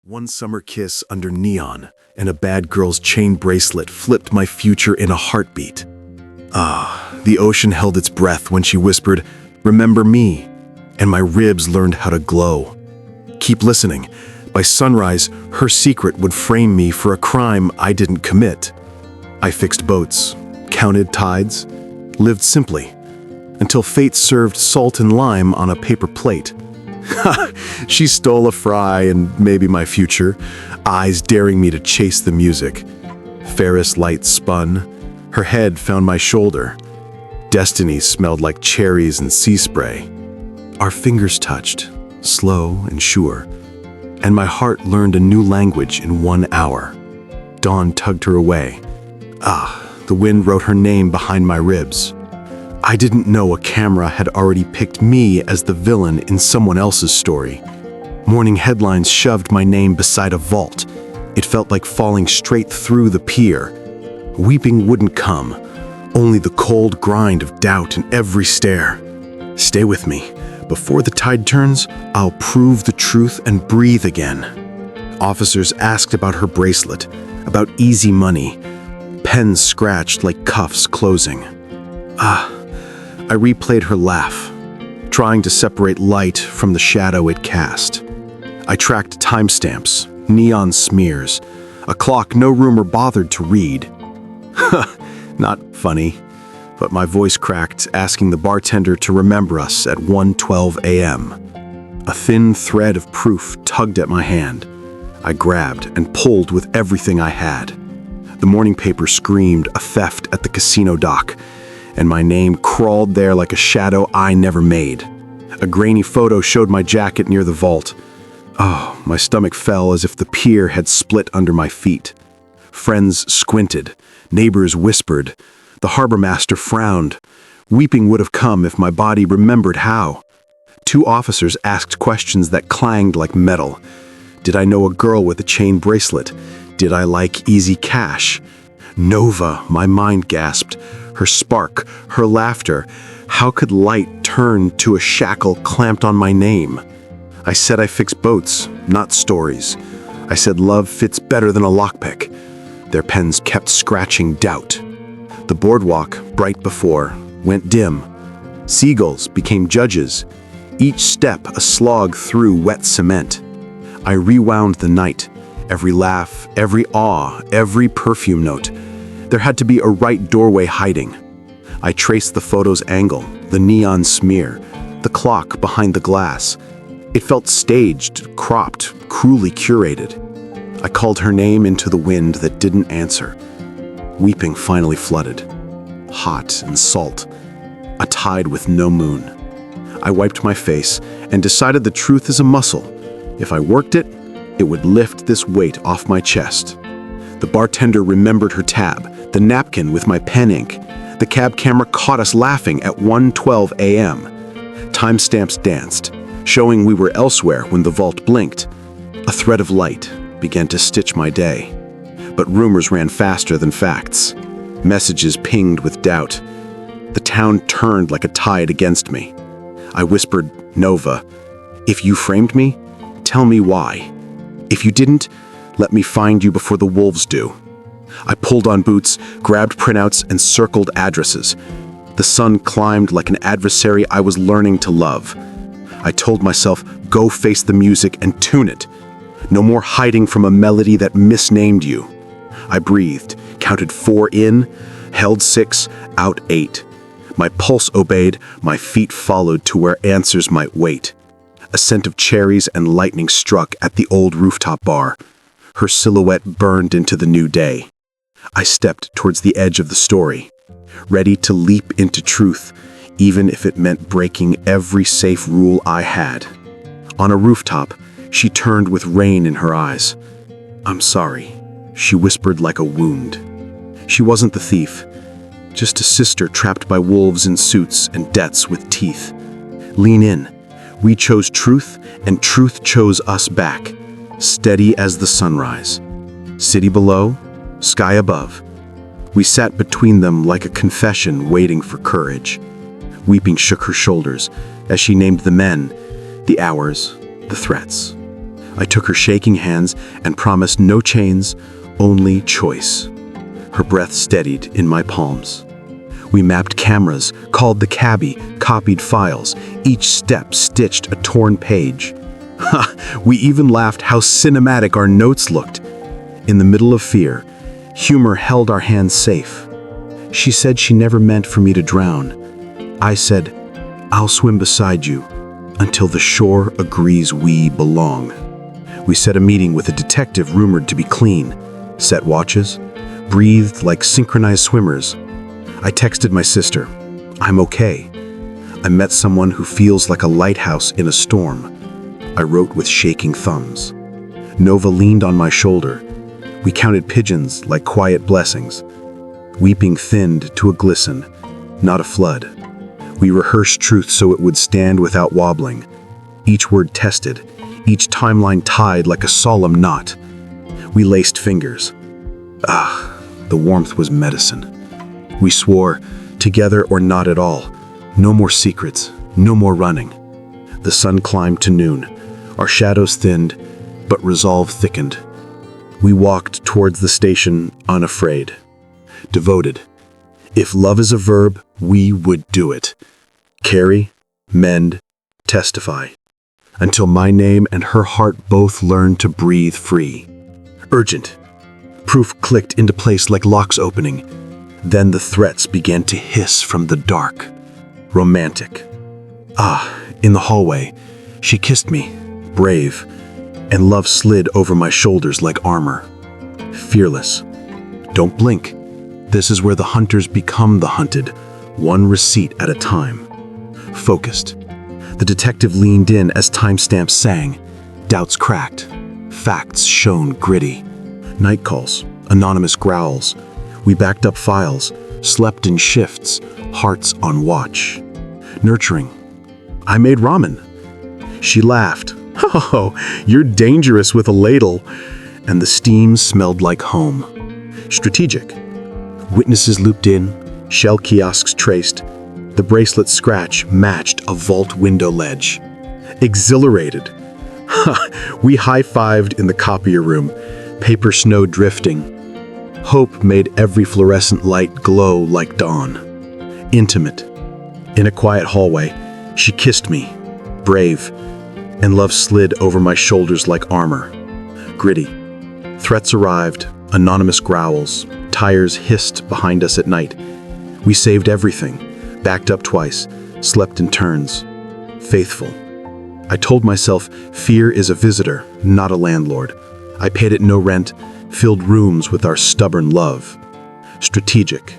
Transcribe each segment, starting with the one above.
One summer kiss under neon and a bad girl's chain bracelet flipped my future in a heartbeat. The ocean held its breath when she whispered, "Remember me," and my ribs learned how to glow. Keep listening. By sunrise, her secret would frame me for a crime I didn't commit. I fixed boats, counted tides, lived simply, until fate served salt and lime on a paper plate. She stole a fry and maybe my future, eyes daring me to chase the music. Ferris lights spun, her head found my shoulder. Destiny smelled like cherries and sea spray. Our fingers touched, slow and sure, and my heart learned a new language in 1 hour. Dawn tugged her away. The wind wrote her name behind my ribs. I didn't know a camera had already picked me as the villain in someone else's story. Morning headlines shoved my name beside a vault. It felt like falling straight through the pier. Weeping wouldn't come, only the cold grind of doubt in every stare. Stay with me. Before the tide turns, I'll prove the truth and breathe again. Officers asked about her bracelet, about easy money. Pens scratched like cuffs closing. I replayed her laugh, trying to separate light from the shadow it cast. I tracked timestamps, neon smears, a clock no rumor bothered to read. Not funny, but my voice cracked, asking the bartender to remember us at 1:12 a.m. A thin thread of proof tugged at my hand. I grabbed and pulled with everything I had. The morning paper screamed a theft at the casino dock, and my name crawled there like a shadow I never made. A grainy photo showed my jacket near the vault. My stomach fell as if the pier had split under my feet. Friends squinted, neighbors whispered, the harbor master frowned. Weeping would have come if my body remembered how. 2 officers asked questions that clanged like metal. Did I know a girl with a chain bracelet? Did I like easy cash? Nova, my mind gasped. Her spark, her laughter. How could light turn to a shackle clamped on my name? I said I fix boats, not stories. I said love fits better than a lockpick. Their pens kept scratching doubt. The boardwalk, bright before, went dim. Seagulls became judges, each step a slog through wet cement. I rewound the night, every laugh, every awe, every perfume note. There had to be a right doorway hiding. I traced the photo's angle, the neon smear, the clock behind the glass. It felt staged, cropped, cruelly curated. I called her name into the wind that didn't answer. Weeping finally flooded, hot and salt, a tide with no moon. I wiped my face and decided the truth is a muscle. If I worked it, it would lift this weight off my chest. The bartender remembered her tab, the napkin with my pen ink. The cab camera caught us laughing at 1:12 a.m. Timestamps danced, showing we were elsewhere when the vault blinked. A thread of light began to stitch my day. But rumors ran faster than facts. Messages pinged with doubt. The town turned like a tide against me. I whispered, "Nova, if you framed me, tell me why. If you didn't, let me find you before the wolves do." I pulled on boots, grabbed printouts, and circled addresses. The sun climbed like an adversary I was learning to love. I told myself, go face the music and tune it. No more hiding from a melody that misnamed you. I breathed, counted 4 in, held 6, out 8. My pulse obeyed, my feet followed to where answers might wait. A scent of cherries and lightning struck at the old rooftop bar. Her silhouette burned into the new day. I stepped towards the edge of the story, ready to leap into truth, even if it meant breaking every safe rule I had. On a rooftop, she turned with rain in her eyes. "I'm sorry," she whispered like a wound. She wasn't the thief, just a sister trapped by wolves in suits and debts with teeth. Lean in. We chose truth, and truth chose us back, steady as the sunrise. City below, sky above. We sat between them like a confession waiting for courage. Weeping shook her shoulders as she named the men, the hours, the threats. I took her shaking hands and promised no chains, only choice. Her breath steadied in my palms. We mapped cameras, called the cabbie, copied files, each step stitched a torn page. We even laughed how cinematic our notes looked. In the middle of fear, humor held our hands safe. She said she never meant for me to drown. I said, I'll swim beside you until the shore agrees we belong. We set a meeting with a detective rumored to be clean, set watches, breathed like synchronized swimmers. I texted my sister, I'm okay. I met someone who feels like a lighthouse in a storm. I wrote with shaking thumbs. Nova leaned on my shoulder. We counted pigeons like quiet blessings. Weeping thinned to a glisten, not a flood. We rehearsed truth so it would stand without wobbling. Each word tested, each timeline tied like a solemn knot. We laced fingers. The warmth was medicine. We swore, together or not at all. No more secrets, no more running. The sun climbed to noon. Our shadows thinned, but resolve thickened. We walked towards the station unafraid. Devoted. If love is a verb, we would do it. Carry, mend, testify. Until my name and her heart both learned to breathe free. Urgent. Proof clicked into place like locks opening. Then the threats began to hiss from the dark. Romantic. In the hallway, she kissed me, brave, and love slid over my shoulders like armor. Fearless. Don't blink. This is where the hunters become the hunted, one receipt at a time. Focused. The detective leaned in as timestamps sang. Doubts cracked. Facts shone gritty. Night calls, anonymous growls. We backed up files, slept in shifts, hearts on watch. Nurturing. I made ramen. She laughed. Oh, you're dangerous with a ladle. And the steam smelled like home. Strategic. Witnesses looped in, shell kiosks traced. The bracelet scratch matched a vault window ledge. Exhilarated. We high-fived in the copier room, paper snow drifting. Hope made every fluorescent light glow like dawn. Intimate. In a quiet hallway, she kissed me, brave, and love slid over my shoulders like armor. Gritty. Threats arrived, anonymous growls, tires hissed behind us at night. We saved everything, backed up twice, slept in turns. Faithful. I told myself fear is a visitor, not a landlord. I paid it no rent, filled rooms with our stubborn love. Strategic.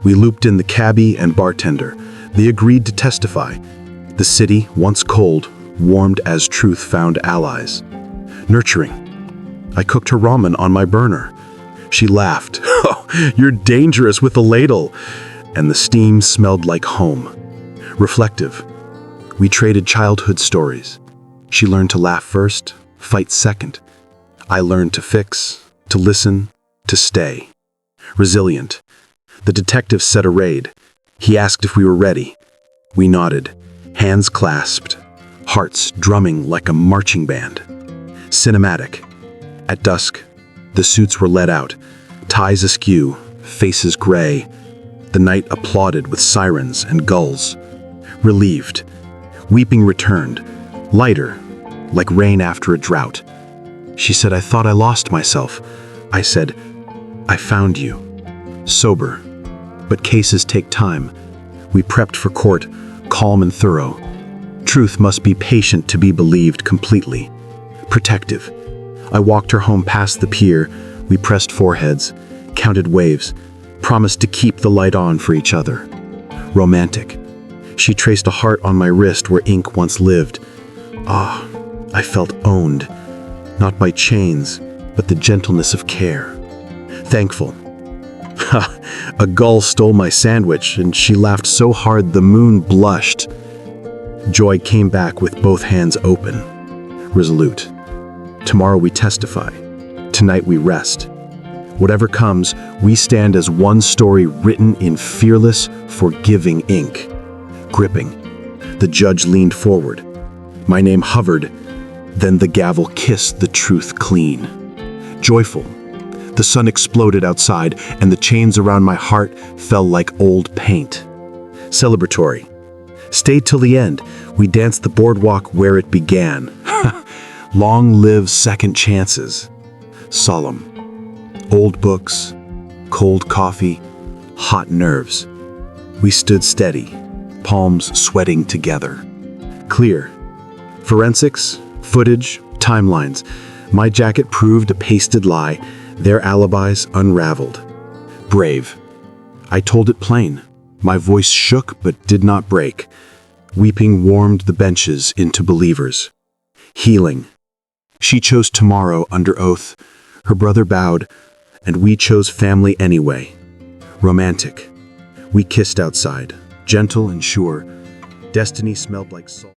We looped in the cabbie and bartender. They agreed to testify. The city, once cold, warmed as truth found allies. Nurturing. I cooked her ramen on my burner. She laughed. Oh, you're dangerous with a ladle. And the steam smelled like home. Reflective. We traded childhood stories. She learned to laugh first, fight second. I learned to fix, to listen, to stay. Resilient. The detective set a raid. He asked if we were ready. We nodded, hands clasped, hearts drumming like a marching band. Cinematic. At dusk, the suits were let out, ties askew, faces gray. The night applauded with sirens and gulls. Relieved. Weeping returned, lighter, like rain after a drought. She said, I thought I lost myself. I said, I found you. Sober. But cases take time. We prepped for court, calm and thorough. Truth must be patient to be believed completely. Protective. I walked her home past the pier. We pressed foreheads, counted waves, promised to keep the light on for each other. Romantic. She traced a heart on my wrist where ink once lived. I felt owned, not by chains, but the gentleness of care. Thankful. A gull stole my sandwich, and she laughed so hard the moon blushed. Joy came back with both hands open. Resolute. Tomorrow we testify. Tonight we rest. Whatever comes, we stand as one story written in fearless, forgiving ink. Gripping. The judge leaned forward. My name hovered, Then the gavel kissed the truth clean. Joyful, the sun exploded outside, and the chains around my heart fell like old paint. Celebratory. Stayed till the end. We danced the boardwalk where it began. Long live second chances. Solemn. Old books, cold coffee, hot nerves. We stood steady, palms sweating together. Clear. Forensics, footage, timelines. My jacket proved a pasted lie, their alibis unraveled. Brave. I told it plain. My voice shook but did not break. Weeping warmed the benches into believers. Healing. She chose tomorrow under oath. Her brother bowed, and we chose family anyway. Romantic. We kissed outside, gentle and sure. Destiny smelled like salt.